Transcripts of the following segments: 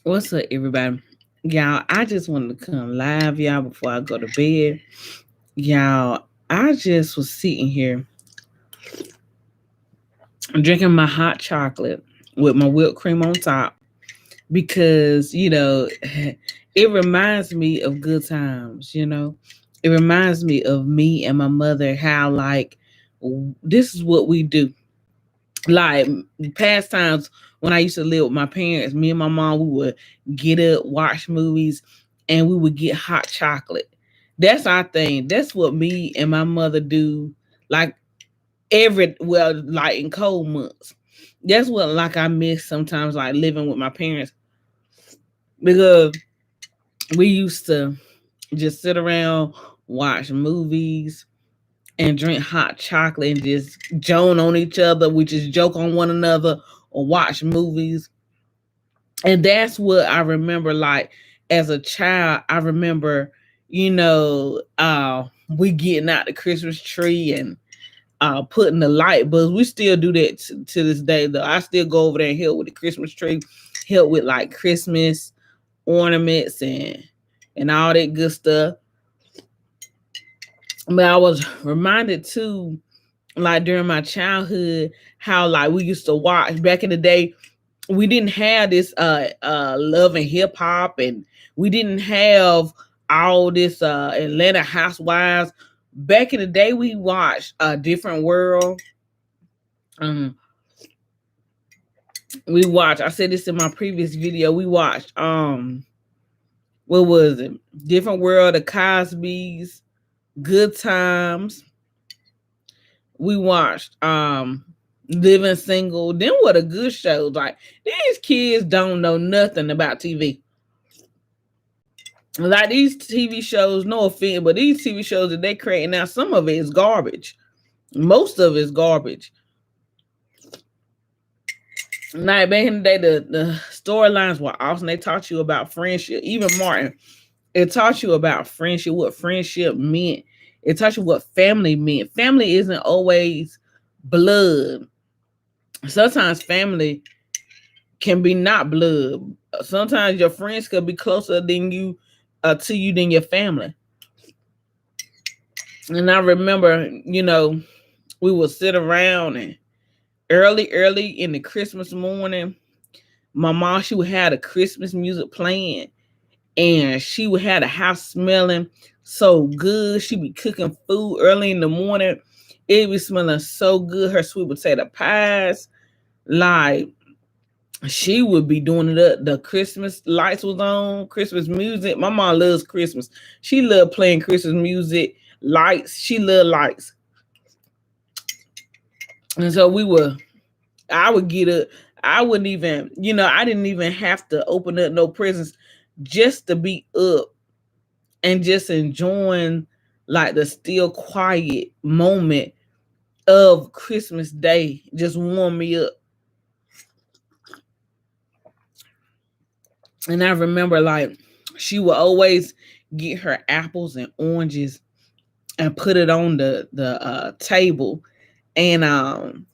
What's up, everybody? Y'all, I just wanted to come live, y'all, before I go to bed. Y'all, I just was sitting here drinking my hot chocolate with my whipped cream on top because, it reminds me of good times. It reminds me of me and my mother, how, like, this is what we do. Like, past times when I used to live with my parents, me and my mom, we would get up, watch movies, and we would get hot chocolate. That's our thing. That's what me and my mother do. Like like in cold months. That's what like I miss sometimes, like living with my parents, because we used to just sit around, watch movies, and drink hot chocolate and just joan on each other. We just joke on one another or watch movies. And that's what I remember, like, as a child. I remember, we getting out the Christmas tree and putting the light bulbs. We still do that to this day, though. I still go over there and help with the Christmas tree, help with like Christmas ornaments and all that good stuff. But I was reminded too, like during my childhood, how like we used to watch back in the day. We didn't have this love and hip hop, and we didn't have all this Atlanta Housewives. Back in the day, we watched a different world. Um, we watched. I said this in my previous video. We watched what was it? Different World, the Cosby's, Good Times. We watched Living Single. Then what a good show. Like, these kids don't know nothing about TV. Like, these TV shows, no offense, but these TV shows that they create now, some of it is garbage. Most of it is garbage. Like back in the day, the storylines were awesome. They taught you about friendship. Even Martin, it taught you about friendship, what friendship meant. It taught you what family meant. Family isn't always blood. Sometimes family can be not blood. Sometimes your friends could be closer than you to you than your family. And I remember, we would sit around and early in the Christmas morning, my mom, she would have the Christmas music playing, and she would have the house smelling so good. She'd be cooking food early in the morning. It be smelling so good. Her sweet potato pies, like, she would be doing it up. The Christmas lights was on, Christmas music. My mom loves Christmas. She loved playing Christmas music, lights. She loved lights. And so I would get up. I wouldn't even, I didn't even have to open up no presents just to be up and just enjoying like the still quiet moment of Christmas Day. Just warm me up. And I remember, like, she would always get her apples and oranges and put it on the table, and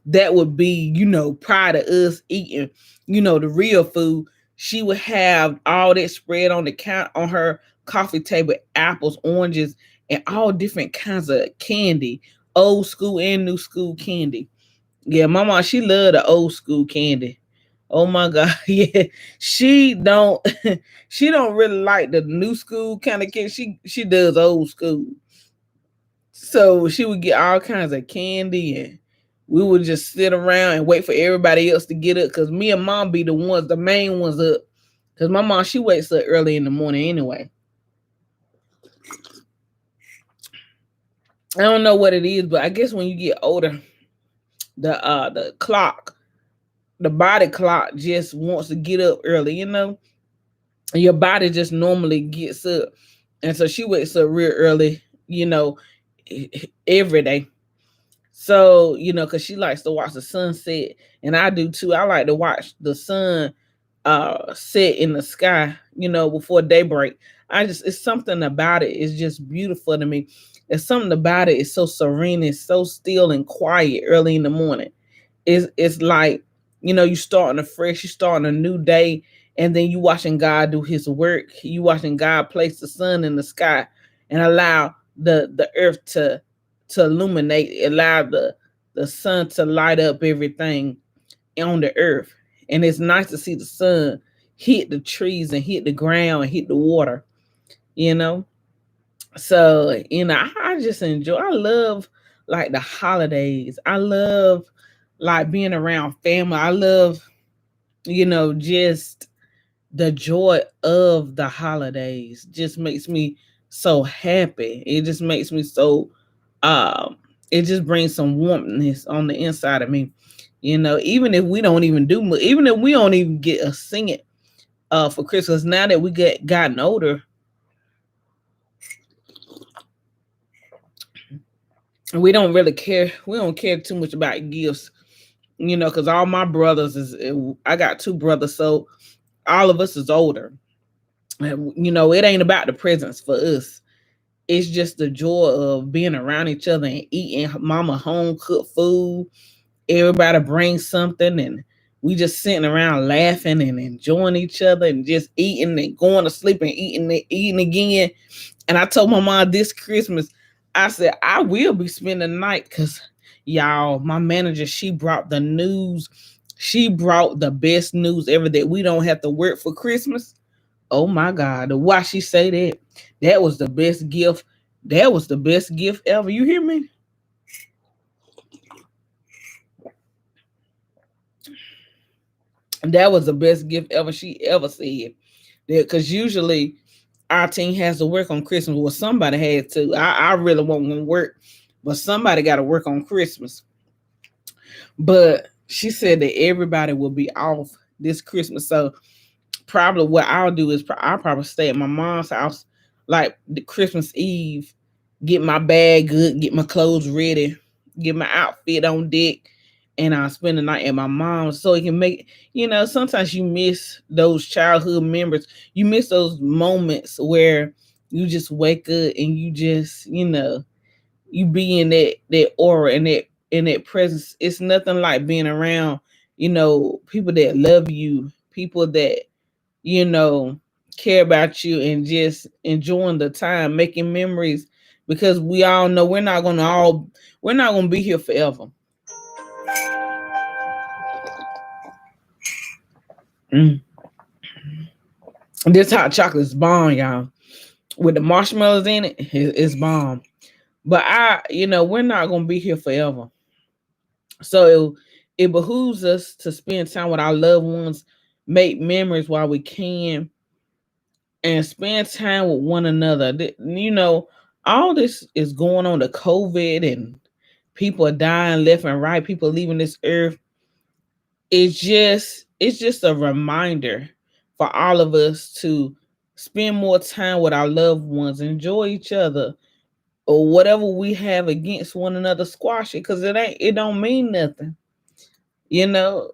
that would be, prior to us eating, the real food. She would have all that spread on the count on her coffee table: apples, oranges, and all different kinds of candy, old school and new school candy. Yeah, my mom, she loved the old school candy. Oh my god, yeah. She don't she don't really like the new school kind of candy. She does old school. So she would get all kinds of candy, and we would just sit around and wait for everybody else to get up, because me and mom be the main ones up. Because my mom, she wakes up early in the morning anyway. I don't know what it is, but I guess when you get older, the clock, the body clock just wants to get up early, your body just normally gets up. And so she wakes up real early, every day. So, because she likes to watch the sunset, and I do too. I like to watch the sun set in the sky, before daybreak. It's something about it. It's just beautiful to me. It's something about it. It's so serene. It's so still and quiet early in the morning. It's like, you starting afresh, you starting a new day, And then you watching God do his work. You watching God place the sun in the sky and allow the earth to illuminate, allow the sun to light up everything on the earth. And it's nice to see the sun hit the trees and hit the ground and hit the water, you know. So, I just enjoy, I love like the holidays. I love like being around family. I love, just the joy of the holidays just makes me so happy. It just makes me so um it just brings some warmthness on the inside of me. Even if we don't even do much, even if we don't even get a sing it for Christmas, now that we gotten older, we don't really care. We don't care too much about gifts, because all my brothers I got two brothers, so all of us is older. And, it ain't about the presents for us. It's just the joy of being around each other and eating mama home cooked food. Everybody brings something and we just sitting around laughing and enjoying each other and just eating and going to sleep and eating again. And I told my mom this Christmas, I said, I will be spending the night because y'all, my manager, she brought the news. She brought the best news ever that we don't have to work for Christmas. Oh my God. Why she say that? That was the best gift. That was the best gift ever. You hear me? That was the best gift ever she ever said. Because usually our team has to work on Christmas. Well, somebody had to. I really won't want to work, but somebody got to work on Christmas. But she said that everybody will be off this Christmas. So probably what I'll do is I'll probably stay at my mom's house like the Christmas Eve, get my bag good, get my clothes ready, get my outfit on deck, and I'll spend the night at my mom's so it can make, sometimes you miss those childhood members. You miss those moments where you just wake up and you just, you be in that aura and that presence. It's nothing like being around, people that love you, people that you know, care about you and just enjoying the time, making memories because we all know we're not gonna be here forever. Mm. This hot chocolate is bomb, y'all. With the marshmallows in it, it's bomb. But we're not gonna be here forever. So it behooves us to spend time with our loved ones, make memories while we can, and spend time with one another. All this is going on, the COVID, and people are dying left and right, people leaving this earth. It's just a reminder for all of us to spend more time with our loved ones, enjoy each other, or whatever we have against one another, squash it because it don't mean nothing. You know,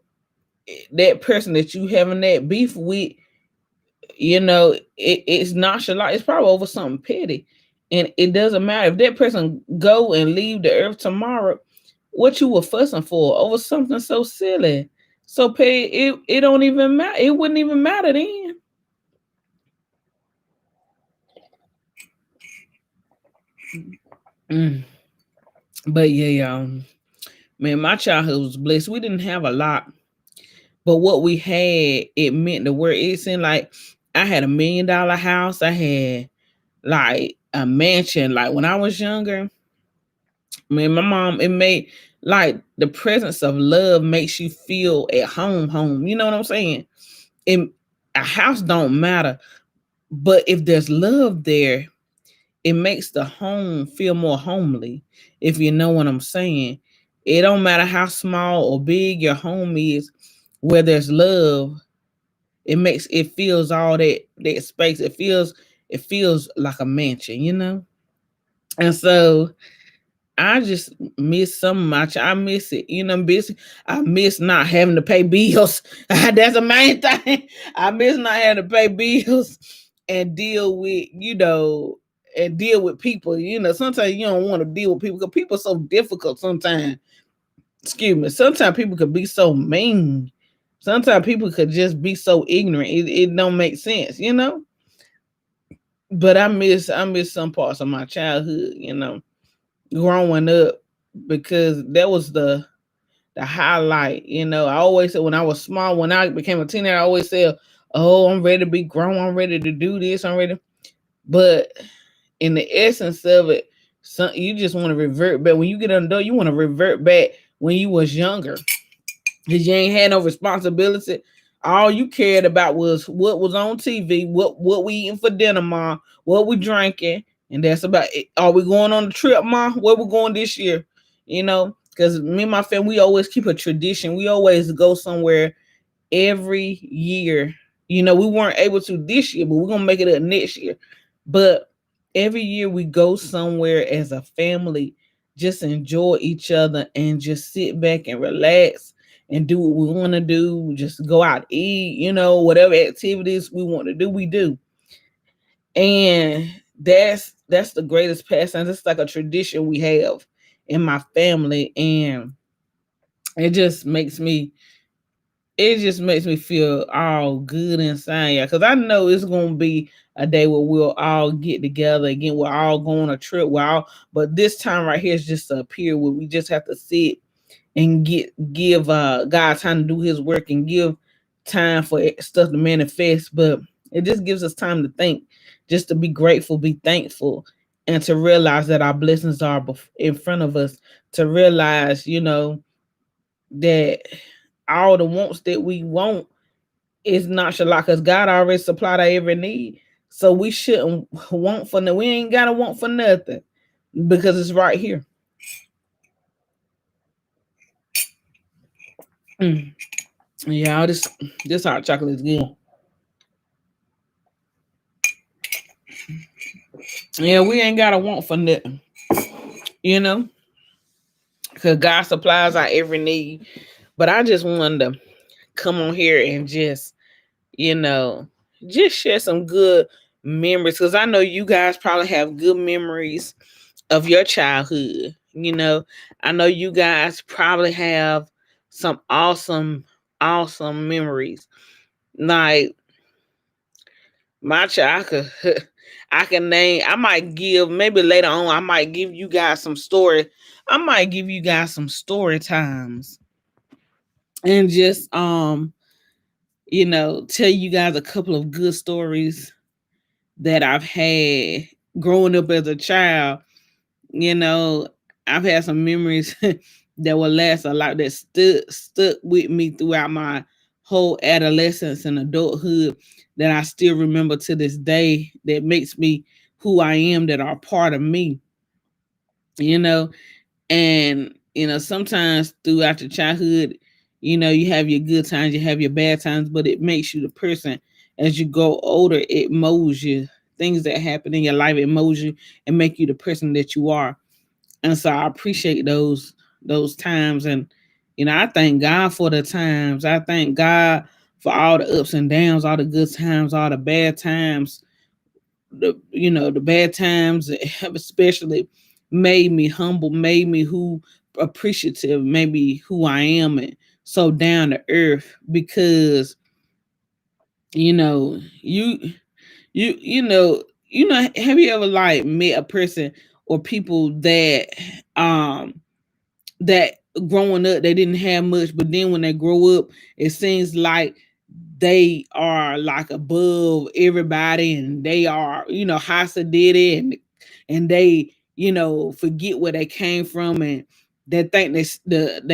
that person that you having that beef with, it's nonchalant. It's probably over something petty, and it doesn't matter if that person go and leave the earth tomorrow. What you were fussing for over something so silly, so petty, it don't even matter. It wouldn't even matter then. Mm. But yeah, y'all, man, my childhood was blessed. We didn't have a lot, but what we had, it meant the word. It seemed like I had $1 million house. I had like a mansion. Like when I was younger, man, my mom, it made like the presence of love makes you feel at home. You know what I'm saying? And a house don't matter, but if there's love there, it makes the home feel more homely. If you know what I'm saying, it don't matter how small or big your home is, where there's love, it feels all that space. It feels like a mansion. And so I just miss some much. I miss it. I miss not having to pay bills. That's the main thing. I miss not having to pay bills and deal with people. Sometimes you don't want to deal with people because people are so difficult sometimes. Excuse me. Sometimes people could be so mean. Sometimes people could just be so ignorant. It don't make sense. But I miss some parts of my childhood, growing up, because that was the highlight. I always said when I was small, when I became a teenager, I always said, "Oh, I'm ready to be grown. I'm ready to do this. I'm ready." But in the essence of it, you just want to revert back. When you get an adult, you want to revert back when you was younger, because you ain't had no responsibility. All you cared about was what was on TV, what we eating for dinner, ma, what we drinking, and that's about it. Are we going on a trip, ma? Where we going this year? Because me and my family, we always keep a tradition. We always go somewhere every year. We weren't able to this year, but we're gonna make it up next year. But every year we go somewhere as a family, just enjoy each other and just sit back and relax and do what we want to do. Just go out, eat, whatever activities we want to do, we do. And that's the greatest pastime. It's like a tradition we have in my family, and it just makes me it just makes me feel all good inside, yeah. Because I know it's gonna be a day where we'll all get together again. We're all go on a trip. But this time right here is just a period where we just have to sit and give God time to do His work and give time for stuff to manifest. But it just gives us time to think, just to be grateful, be thankful, and to realize that our blessings are in front of us. To realize, that all the wants that we want is not shalak, because God already supplied our every need. So we shouldn't want for nothing. We ain't gotta want for nothing because it's right here. Mm. Yeah, this hot chocolate is good. Yeah, we ain't gotta want for nothing, you know, because God supplies our every need. But I just wanted to come on here and you know, just share some good memories, because I know you guys probably have good memories of your childhood. I know you guys probably have some awesome, awesome memories. Like my child, I can name. I might give maybe later on. I might give you guys some story. I might give you guys some story times and just tell you guys a couple of good stories that I've had growing up as a child. You know, I've had some memories that will last a lot, that stuck with me throughout my whole adolescence and adulthood, that I still remember to this day, that makes me who I am, that are part of me. You know, and sometimes throughout your childhood, you have your good times, you have your bad times, but it makes you the person. As you grow older, it molds you. Things that happen in your life, it molds you and make you the person that you are. And so I appreciate those times. And I thank God for the times. I thank God for all the ups and downs, all the good times, all the bad times. The bad times have especially made me humble, made me who appreciative, maybe who I am, and so down to earth. Because you know you have you ever like met a person or people um that growing up they didn't have much, but then when they grow up, it seems like they are like above everybody, and they are Hasa did it, and they forget where they came from, and they think they stink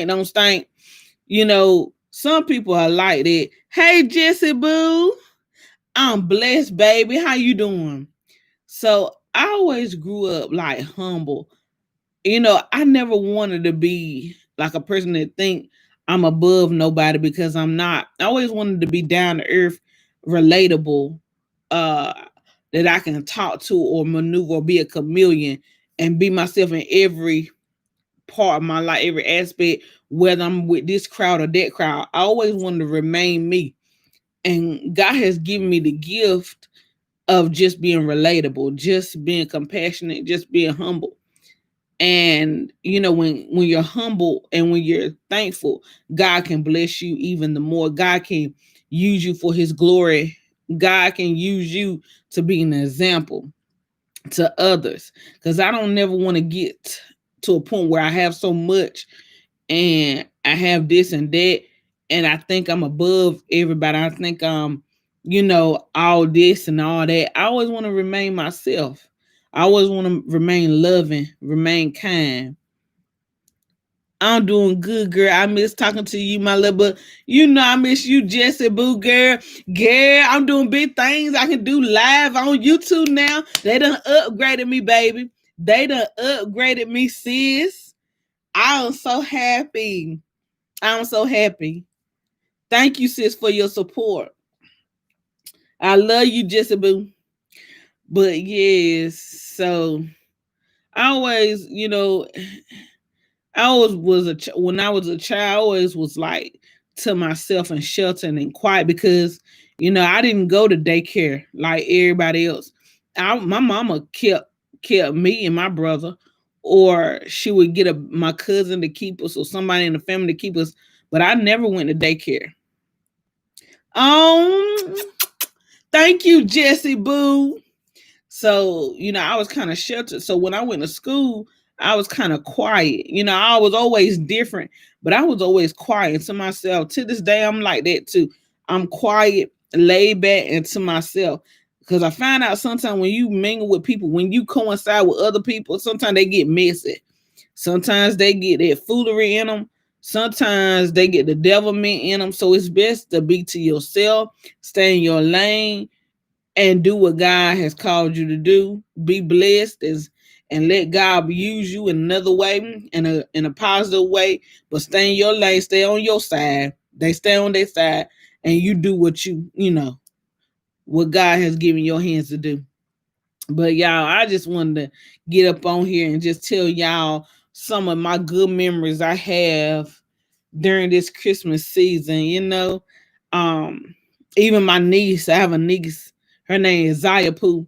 don't stink. Some people are like that. Hey, Jesse Boo, I'm blessed, baby. How you doing? So I always grew up like humble. I never wanted to be like a person that think I'm above nobody, because I'm not. I always wanted to be down to earth, relatable, uh, that I can talk to or maneuver or be a chameleon and be myself in every part of my life, every aspect, whether I'm with this crowd or that crowd. I always wanted to remain me. And God has given me the gift of just being relatable, just being compassionate, just being humble. And when you're humble and when you're thankful, God can bless you even the more. God can use you for his glory. God can use you to be an example to others, because I don't never want to get to a point where I have so much and I have this and that, and I think I'm above everybody. I think I'm, all this and all that. I always want to remain myself. I always want to remain loving, remain kind. I'm doing good, girl. I miss talking to you, my little, but I miss you, Jessie Boo, girl. Girl, I'm doing big things. I can do live on YouTube now. They done upgraded me, baby. They done upgraded me, sis. I am so happy. I'm so happy. Thank you, sis, for your support. I love you, Jessie Boo. But yes, so I always, I always was when I was a child, I always was like to myself and sheltering and quiet because, I didn't go to daycare like everybody else. My mama kept me and my brother, or she would get my cousin to keep us or somebody in the family to keep us. But I never went to daycare. Thank you, Jessie Boo. So, I was kind of sheltered. So when I went to school, I was kind of quiet. I was always different, but I was always quiet to myself. To this day, I'm like that too. I'm quiet, laid back, and to myself. Because I find out sometimes when you mingle with people, when you coincide with other people, sometimes they get messy. Sometimes they get that foolery in them. Sometimes they get the devilment in them. So it's best to be to yourself, stay in your lane, and do what God has called you to do. Be blessed and let God use you in another way, in a positive way. But stay in your lane, stay on your side. They stay on their side, and you do what what God has given your hands to do. But y'all, I just wanted to get up on here and just tell y'all some of my good memories I have during this Christmas season. Even my niece, I have a niece, her name is Zaya Pooh.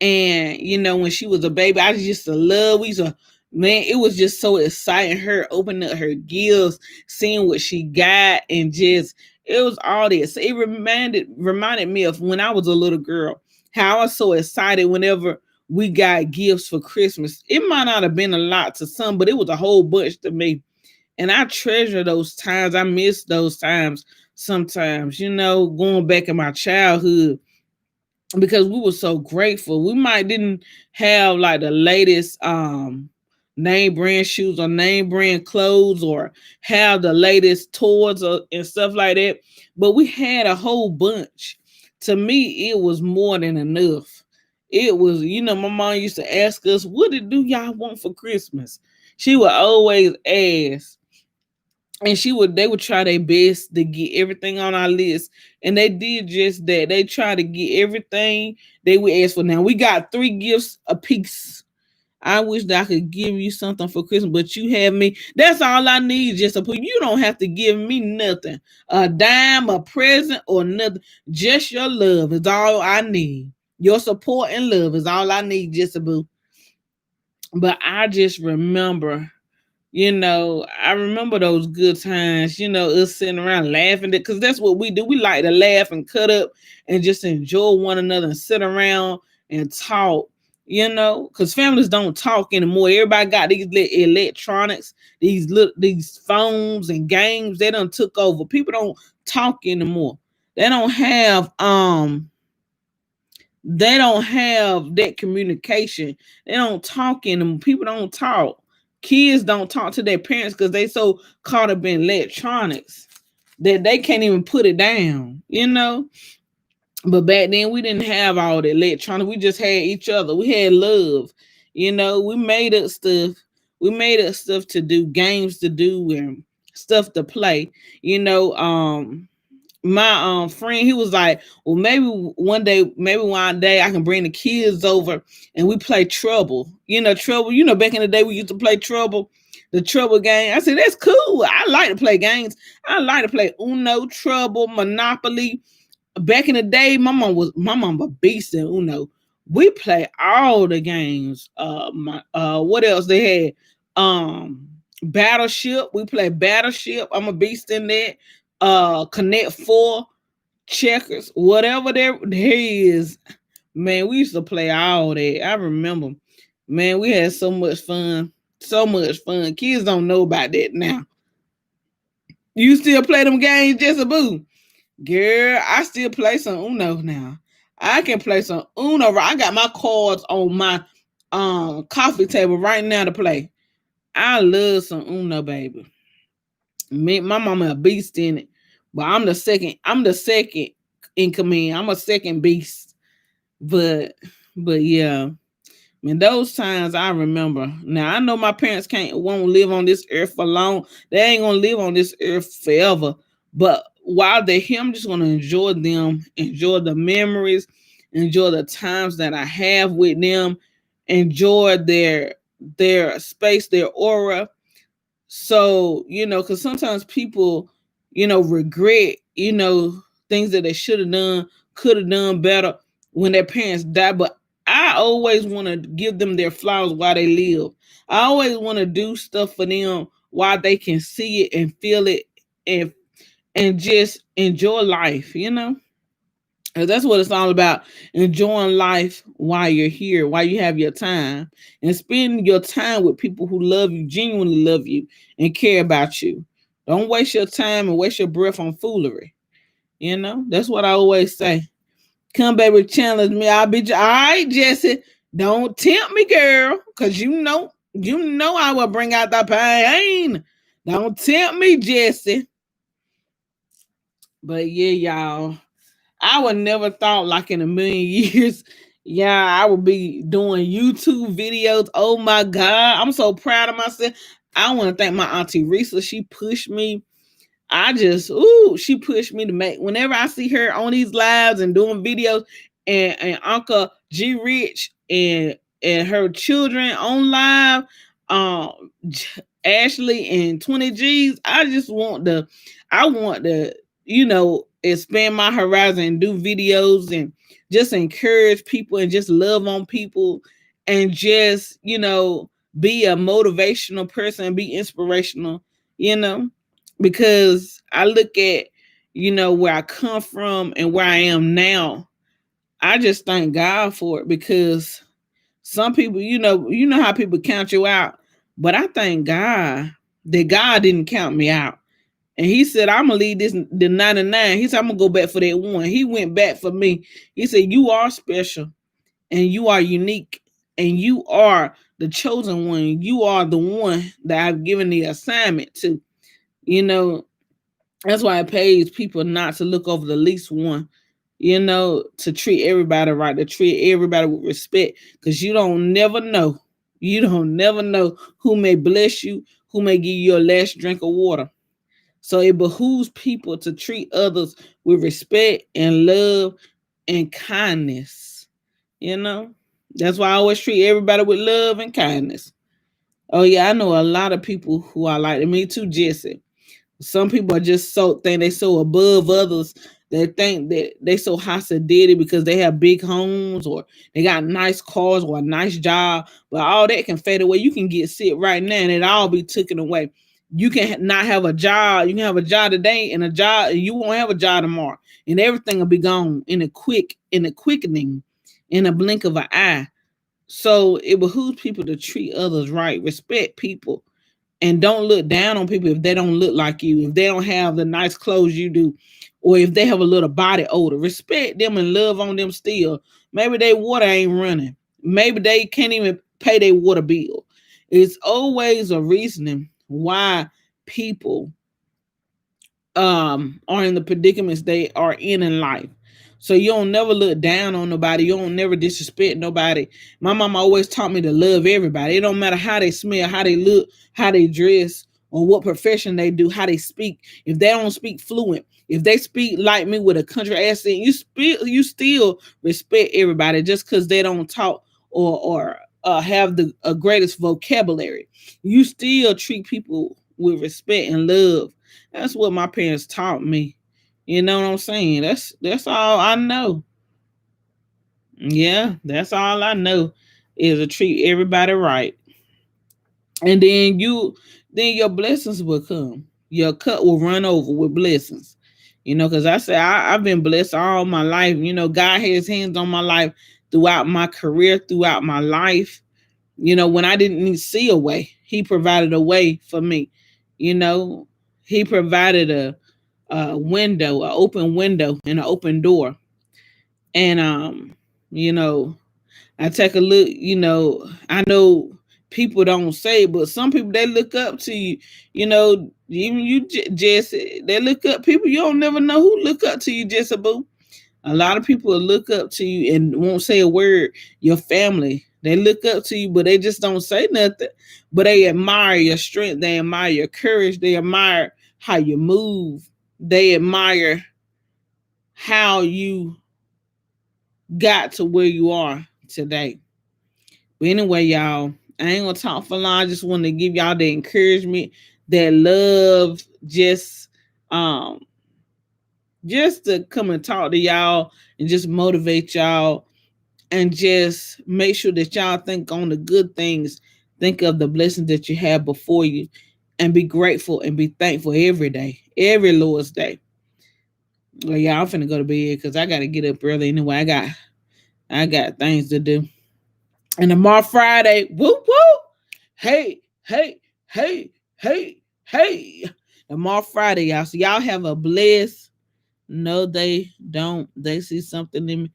And when she was a baby, I just used to love. Man, it was just so exciting. Her opening up her gifts, seeing what she got, and just it was all this. It reminded me of when I was a little girl, how I was so excited whenever we got gifts for Christmas. It might not have been a lot to some, but it was a whole bunch to me. And I treasure those times. I miss those times sometimes, going back in my childhood, because we were so grateful. We might didn't have like the latest name brand shoes or name brand clothes or have the latest toys and stuff like that, but we had a whole bunch. To me, it was more than enough. It was, my mom used to ask us, what do y'all want for Christmas? She would always ask, and they would try their best to get everything on our list, and they did just that. They tried to get everything they would ask for. Now we got 3 gifts a piece. I wish that I could give you something for Christmas, but you have me. That's all I need. Just to put. You don't have to give me nothing, a dime, a present, or nothing. Just your love is all I need. Your support and love is all I need, just a boo. But I just remember, I remember those good times, us sitting around laughing, because that's what we do. We like to laugh and cut up and just enjoy one another and sit around and talk, because families don't talk anymore. Everybody got these electronics, these phones and games. They done took over. People don't talk anymore. They don't have that communication. They don't talk anymore. People don't talk. Kids don't talk to their parents because they so caught up in electronics that they can't even put it down, But back then we didn't have all the electronics. We just had each other. We had love. We made up stuff. We made up stuff to do, games to do, and stuff to play. My friend, he was like, well, maybe one day I can bring the kids over and we play Trouble. Trouble, back in the day we used to play Trouble, the Trouble game. I said, that's cool. I like to play games. I like to play Uno, Trouble, Monopoly. Back in the day, my mom a beast in Uno. We play all the games. What else they had? Battleship. We play Battleship. I'm a beast in that. Connect Four, checkers, whatever there is. Man, we used to play all that. I remember. Man, we had so much fun. So much fun. Kids don't know about that now. You still play them games, Jessica Boo? Girl, I still play some Uno now. I can play some Uno. I got my cards on my coffee table right now to play. I love some Uno, baby. Me, my mama a beast in it, but I'm the second. I'm the second in command. I'm a second beast. But yeah, man, those times I remember. Now I know my parents won't live on this earth for long. They ain't gonna live on this earth forever. But while they're here, I'm just gonna enjoy them, enjoy the memories, enjoy the times that I have with them, enjoy their space, their aura. So, because sometimes people, regret, things that they should have done, could have done better when their parents die. But I always want to give them their flowers while they live. I always want to do stuff for them while they can see it and feel it and just enjoy life. And that's what it's all about. Enjoying life while you're here, while you have your time, and spending your time with people who love you, genuinely love you, and care about you. Don't waste your time and waste your breath on foolery. That's what I always say. Come, baby, challenge me. I'll be all right, Jesse. Don't tempt me, girl, because you know I will bring out the pain. Don't tempt me, Jesse. But yeah, y'all. I would never thought like in a million years, yeah, I would be doing YouTube videos. Oh my God. I'm so proud of myself. I want to thank my auntie Risa. She pushed me. She pushed me to make, whenever I see her on these lives and doing videos, and Uncle G Rich and her children on live, um, Ashley and 20 G's, I want to, expand my horizon and do videos and just encourage people and just love on people and just, be a motivational person, be inspirational, you know because I look at, where I come from and where I am now. I just thank God for it, because some people, you know how people count you out, but I thank God that God didn't count me out. And he said, I'm gonna leave the 99. He said, I'm gonna go back for that one. He went back for me. He said, you are special and you are unique and you are the chosen one. You are the one that I've given the assignment to. You know, That's why it pays people not to look over the least one, to treat everybody right, to treat everybody with respect, because you don't never know. You don't never know who may bless you, who may give you your last drink of water. So it behooves people to treat others with respect and love and kindness. You know, that's why I always treat everybody with love and kindness. Oh yeah, I know a lot of people who are like me too, Jesse. Some people are just think they so above others. They think that they so high sedity because they have big homes or they got nice cars or a nice job. But all that can fade away. You can get sick right now and it all be taken away. You can not have a job. You can have a job today and you won't have a job tomorrow. And everything will be gone in a quickening, in a blink of an eye. So it behooves people to treat others right, respect people, and don't look down on people if they don't look like you, if they don't have the nice clothes you do, or if they have a little body odor. Respect them and love on them still. Maybe their water ain't running. Maybe they can't even pay their water bill. It's always a reasoning why people are in the predicaments they are in life. So you don't never look down on nobody. You don't never disrespect nobody. My mama always taught me to love everybody. It don't matter how they smell, how they look, how they dress, or what profession they do, how they speak. If they don't speak fluent, if they speak like me with a country accent, you still respect everybody just because they don't talk or have the greatest vocabulary. You still treat people with respect and love. That's what my parents taught me. You know what I'm saying? That's all I know. Yeah, that's all I know is to treat everybody right. And then your blessings will come. Your cup will run over with blessings. Because I say I've been blessed all my life. God has his hands on my life throughout my career, throughout my life. When I didn't see a way, he provided a way for me. You know, he provided a window, an open window, and an open door. And you know, I take a look. I know people don't say it, but some people they look up to you. Even you, Jesse, they look up. People you don't never know who look up to you, Jesse Boo. A lot of people will look up to you and won't say a word. Your family, they look up to you, but they just don't say nothing. But they admire your strength. They admire your courage. They admire how you move. They admire how you got to where you are today. But anyway, y'all, I ain't gonna talk for long. I just want to give y'all the encouragement, that love, um just to come and talk to y'all and just motivate y'all and just make sure that y'all think on the good things. Think of the blessings that you have before you and be grateful and be thankful every day, every Lord's day. Well, yeah, I'm finna go to bed because I gotta get up early anyway. I got things to do. And tomorrow Friday, whoop whoop. Hey, hey, hey, hey, hey. Tomorrow Friday, y'all. So y'all have a blessed. No, they don't. They see something in me.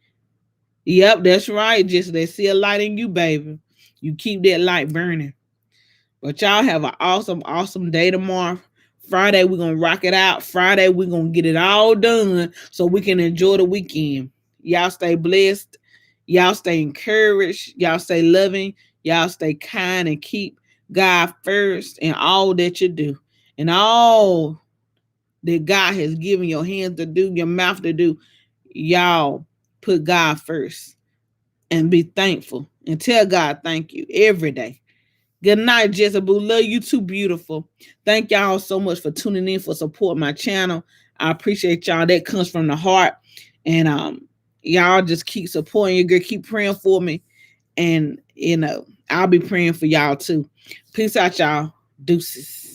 Yep, that's right. Just they see a light in you, baby. You keep that light burning. But y'all have an awesome, awesome day tomorrow. Friday, we're going to rock it out. Friday, we're going to get it all done so we can enjoy the weekend. Y'all stay blessed. Y'all stay encouraged. Y'all stay loving. Y'all stay kind and keep God first in all that you do. And all that God has given your hands to do, your mouth to do, y'all put God first and be thankful and tell God thank you every day. Good night, Jezebel. Love you too, beautiful. Thank y'all so much for tuning in, for supporting my channel. I appreciate y'all. That comes from the heart. And y'all just keep supporting your girl. Keep praying for me. And I'll be praying for y'all too. Peace out, y'all. Deuces.